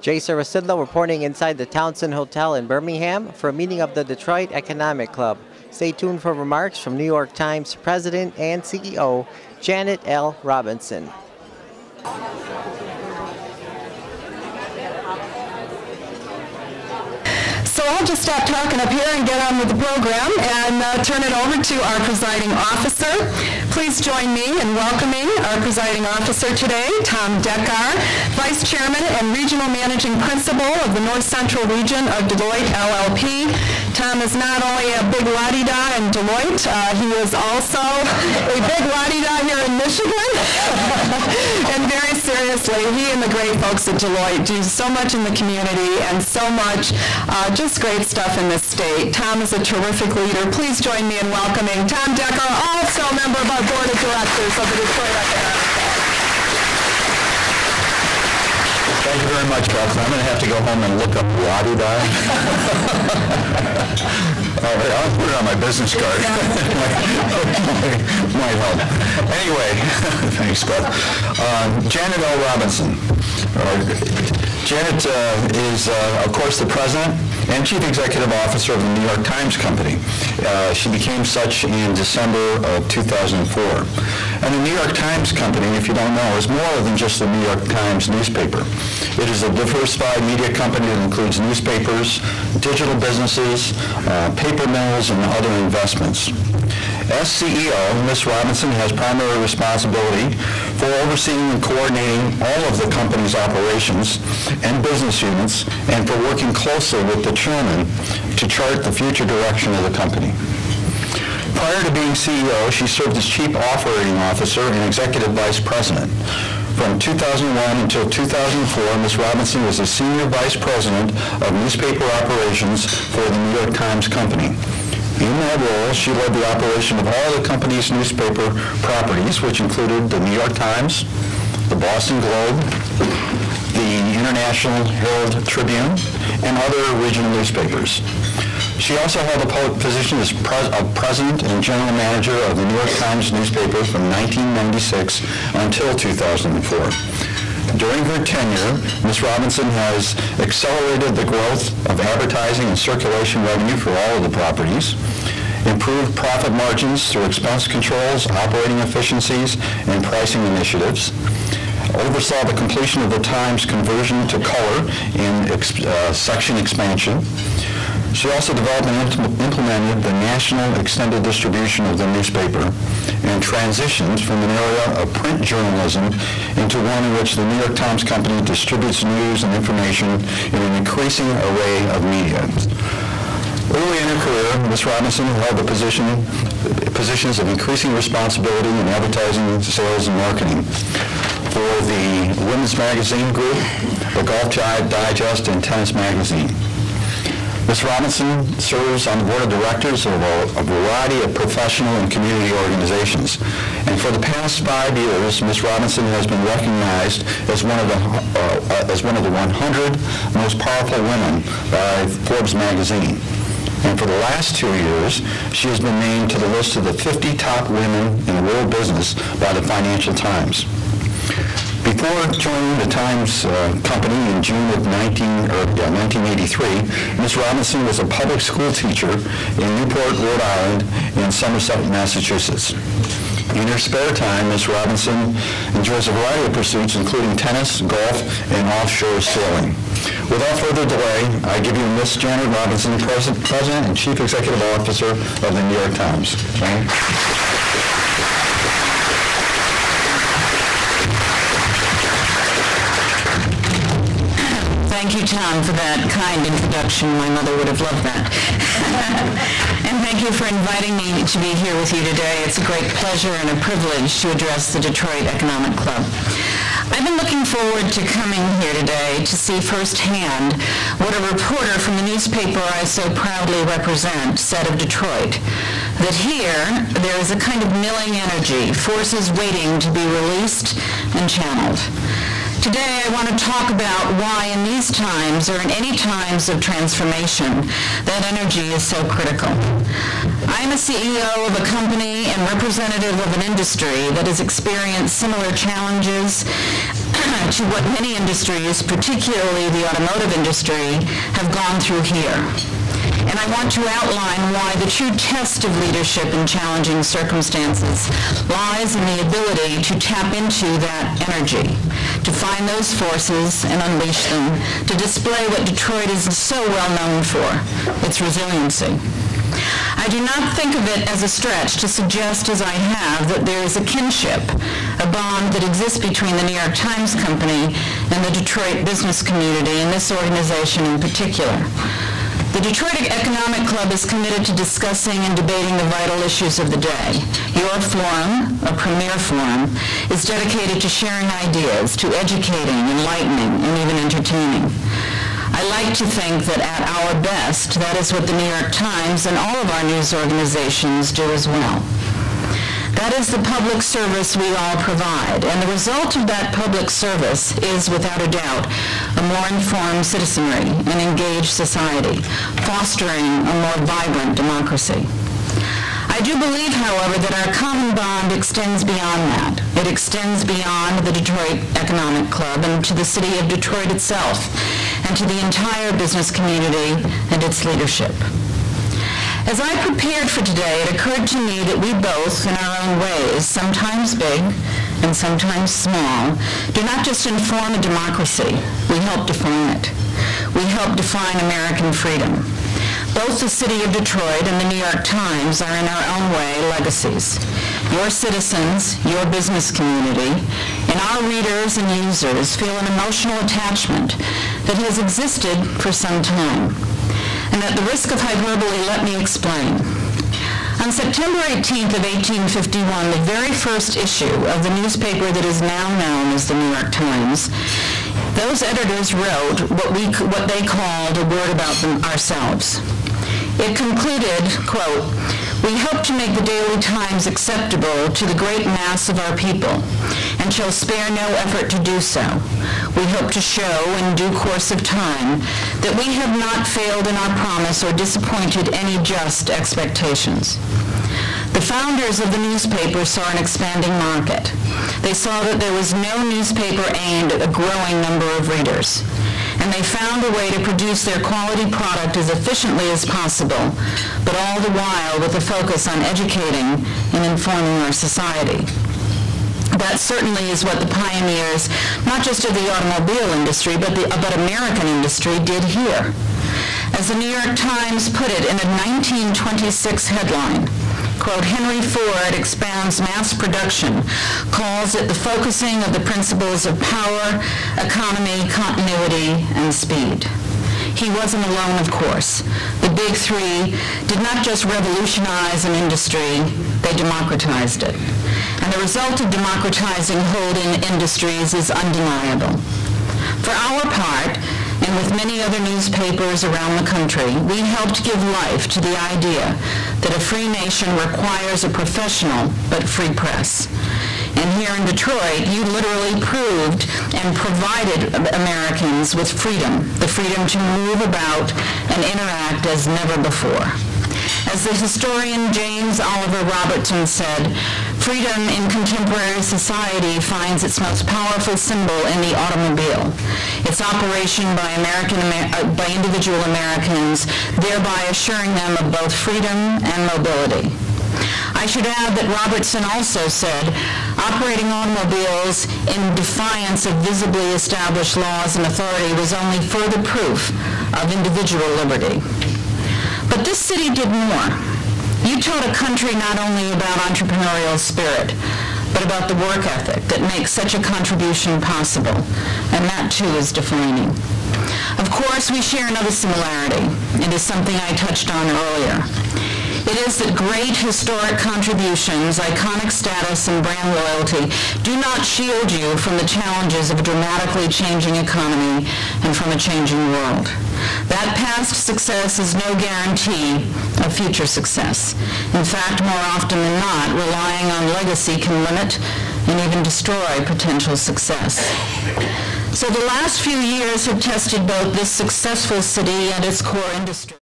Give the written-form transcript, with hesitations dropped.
Jay Sarasidlo reporting inside the Townsend Hotel in Birmingham for a meeting of the Detroit Economic Club. Stay tuned for remarks from New York Times President and CEO Janet L. Robinson. So I'll just stop talking up here and get on with the program and turn it over to our presiding officer. Please join me in welcoming our presiding officer today, Tom Dekar, Vice Chairman and Regional Managing Principal of the North Central Region of Deloitte LLP. Tom is not only a big la-di-da in Deloitte, he is also a big la-di-da here in Michigan. And very seriously, he and the great folks at Deloitte do so much in the community and so much just great stuff in this state. Tom is a terrific leader. Please join me in welcoming Tom Dekar, also a member of our Board of Directors of the Detroit Economic Club. Thank you very much, Beth. I'm going to have to go home and look up la-di-da. All right, I'll put it on my business card. might help. Anyway, thanks, Beth. Janet L. Robinson. Janet is, of course, the President and Chief Executive Officer of the New York Times Company. She became such in December of 2004. And the New York Times Company, if you don't know, is more than just the New York Times newspaper. It is a diversified media company that includes newspapers, digital businesses, paper mills, and other investments. As CEO, Ms. Robinson has primary responsibility for overseeing and coordinating all of the company's operations and business units, and for working closely with the chairman to chart the future direction of the company. Prior to being CEO, she served as Chief Operating Officer and Executive Vice President. From 2001 until 2004, Ms. Robinson was the Senior Vice President of Newspaper Operations for the New York Times Company. In that role, she led the operation of all the company's newspaper properties, which included the New York Times, the Boston Globe, the International Herald Tribune, and other regional newspapers. She also held the position as President and General Manager of the New York Times newspaper from 1996 until 2004. During her tenure, Ms. Robinson has accelerated the growth of advertising and circulation revenue for all of the properties, improved profit margins through expense controls, operating efficiencies, and pricing initiatives, oversaw the completion of the Times conversion to color and section expansion. She also developed and implemented the national extended distribution of the newspaper and transitioned from an era of print journalism into one in which the New York Times Company distributes news and information in an increasing array of media. Early in her career, Ms. Robinson held the positions of increasing responsibility in advertising, sales, and marketing for the Women's Magazine Group, the Golf Digest, and Tennis Magazine. Ms. Robinson serves on the board of directors of a variety of professional and community organizations. And for the past 5 years, Ms. Robinson has been recognized as one of the 100 most powerful women by Forbes magazine. And for the last 2 years, she has been named to the list of the 50 top women in world business by the Financial Times. Before joining the Times Company in June of 1983, Ms. Robinson was a public school teacher in Newport, Rhode Island, and Somerset, Massachusetts. In her spare time, Ms. Robinson enjoys a variety of pursuits, including tennis, golf, and offshore sailing. Without further delay, I give you Ms. Janet Robinson, President and Chief Executive Officer of the New York Times. Janet? Thank you, Tom, for that kind introduction. My mother would have loved that. And thank you for inviting me to be here with you today. It's a great pleasure and a privilege to address the Detroit Economic Club. I've been looking forward to coming here today to see firsthand what a reporter from the newspaper I so proudly represent said of Detroit. That here, there is a kind of milling energy, forces waiting to be released and channeled. Today, I want to talk about why in these times, or in any times of transformation, that energy is so critical. I'm a CEO of a company and representative of an industry that has experienced similar challenges to what many industries, particularly the automotive industry, have gone through here. And I want to outline why the true test of leadership in challenging circumstances lies in the ability to tap into that energy, to find those forces and unleash them, to display what Detroit is so well known for, its resiliency. I do not think of it as a stretch to suggest, as I have, that there is a kinship, a bond that exists between the New York Times Company and the Detroit business community, and this organization in particular. The Detroit Economic Club is committed to discussing and debating the vital issues of the day. Your forum, a premier forum, is dedicated to sharing ideas, to educating, enlightening, and even entertaining. I like to think that at our best, that is what the New York Times and all of our news organizations do as well. That is the public service we all provide, and the result of that public service is, without a doubt, a more informed citizenry, an engaged society, fostering a more vibrant democracy. I do believe, however, that our common bond extends beyond that. It extends beyond the Detroit Economic Club and to the city of Detroit itself, and to the entire business community and its leadership. As I prepared for today, it occurred to me that we both, in our own ways, sometimes big and sometimes small, do not just inform a democracy, we help define it. We help define American freedom. Both the city of Detroit and the New York Times are in our own way legacies. Your citizens, your business community, and our readers and users feel an emotional attachment that has existed for some time. And at the risk of hyperbole, let me explain. On September 18th of 1851, the very first issue of the newspaper that is now known as the New York Times, those editors wrote what they called a word about ourselves. It concluded, quote, "We hope to make the Daily Times acceptable to the great mass of our people, and shall spare no effort to do so. We hope to show in due course of time that we have not failed in our promise or disappointed any just expectations." The founders of the newspaper saw an expanding market. They saw that there was no newspaper aimed at a growing number of readers. And they found a way to produce their quality product as efficiently as possible, but all the while with a focus on educating and informing our society. That certainly is what the pioneers, not just of the automobile industry, but American industry did here. As the New York Times put it in a 1926 headline, quote, "Henry Ford expands mass production, calls it the focusing of the principles of power, economy, continuity, and speed." He wasn't alone, of course. The big three did not just revolutionize an industry, they democratized it. And the result of democratizing holding industries is undeniable. For our part, and with many other newspapers around the country, we helped give life to the idea that a free nation requires a professional but free press. And here in Detroit, you literally proved and provided Americans with freedom, the freedom to move about and interact as never before. As the historian James Oliver Robertson said, freedom in contemporary society finds its most powerful symbol in the automobile, its operation by individual Americans, thereby assuring them of both freedom and mobility. I should add that Robertson also said, operating automobiles in defiance of visibly established laws and authority was only further proof of individual liberty. But this city did more. You taught a country not only about entrepreneurial spirit, but about the work ethic that makes such a contribution possible, and that too is defining. Of course, we share another similarity. It is something I touched on earlier. It is that great historic contributions, iconic status, and brand loyalty do not shield you from the challenges of a dramatically changing economy and from a changing world. That past success is no guarantee of future success. In fact, more often than not, relying on legacy can limit and even destroy potential success. So the last few years have tested both this successful city and its core industry.